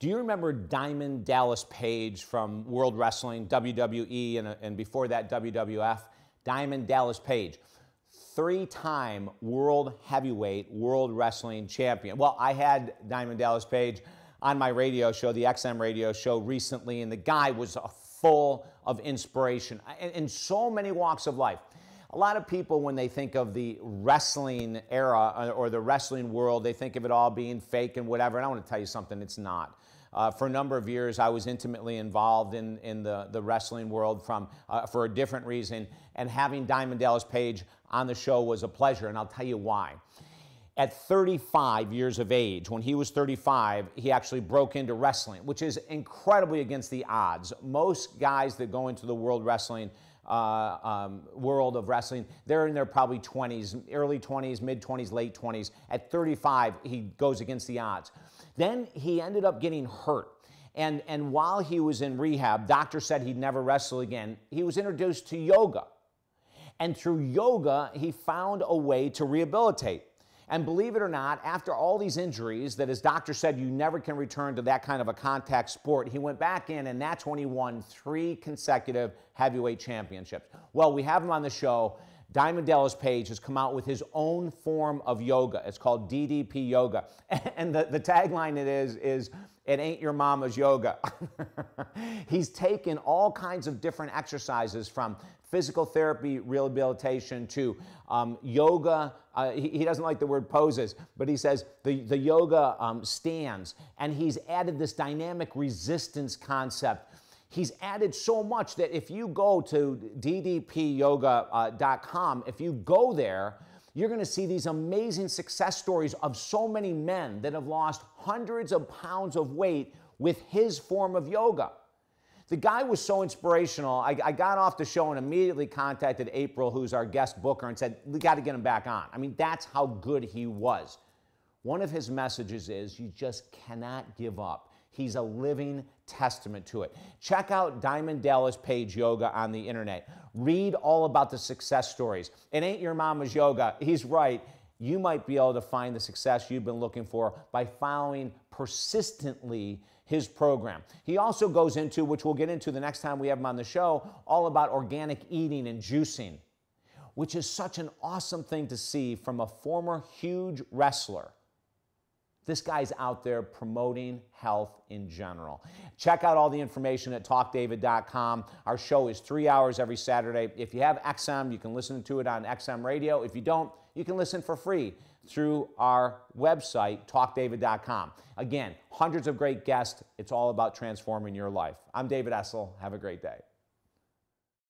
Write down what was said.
Do you remember Diamond Dallas Page from World Wrestling, WWE, and before that, WWF? Diamond Dallas Page, three-time World Heavyweight World Wrestling Champion. Well, I had Diamond Dallas Page on my radio show, the XM radio show, recently, and the guy was full of inspiration in so many walks of life. A lot of people, when they think of the wrestling era or the wrestling world, they think of it all being fake and whatever. And I want to tell you something, it's not. For a number of years, I was intimately involved in the wrestling world for a different reason. And having Diamond Dallas Page on the show was a pleasure, and I'll tell you why. At 35 years of age, when he was 35, he actually broke into wrestling, which is incredibly against the odds. Most guys that go into the world of wrestling, they're in their probably 20s, early 20s, mid 20s, late 20s. At 35, he goes against the odds. Then he ended up getting hurt. And while he was in rehab, doctor said he'd never wrestle again. He was introduced to yoga. And through yoga, he found a way to rehabilitate. And believe it or not, after all these injuries that his doctor said you never can return to that kind of a contact sport, he went back in, and that's when he won 3 consecutive heavyweight championships. Well, we have him on the show. Diamond Dallas Page has come out with his own form of yoga. It's called DDP Yoga. And the tagline is it ain't your mama's yoga. He's taken all kinds of different exercises, from physical therapy, rehabilitation, to yoga. He doesn't like the word poses, but he says the yoga stands. And he's added this dynamic resistance concept. He's added so much that if you go to ddpyoga.com, if you go there, you're going to see these amazing success stories of so many men that have lost hundreds of pounds of weight with his form of yoga. The guy was so inspirational. I got off the show and immediately contacted April, who's our guest booker, and said, we got to get him back on. I mean, that's how good he was. One of his messages is, you just cannot give up. He's a living testament to it. Check out Diamond Dallas Page Yoga on the internet. Read all about the success stories. It ain't your mama's yoga. He's right. You might be able to find the success you've been looking for by following persistently his program. He also goes into, which we'll get into the next time we have him on the show, all about organic eating and juicing, which is such an awesome thing to see from a former huge wrestler. This guy's out there promoting health in general. Check out all the information at talkdavid.com. Our show is 3 hours every Saturday. If you have XM, you can listen to it on XM radio. If you don't, you can listen for free through our website, talkdavid.com. Again, hundreds of great guests. It's all about transforming your life. I'm David Essel. Have a great day.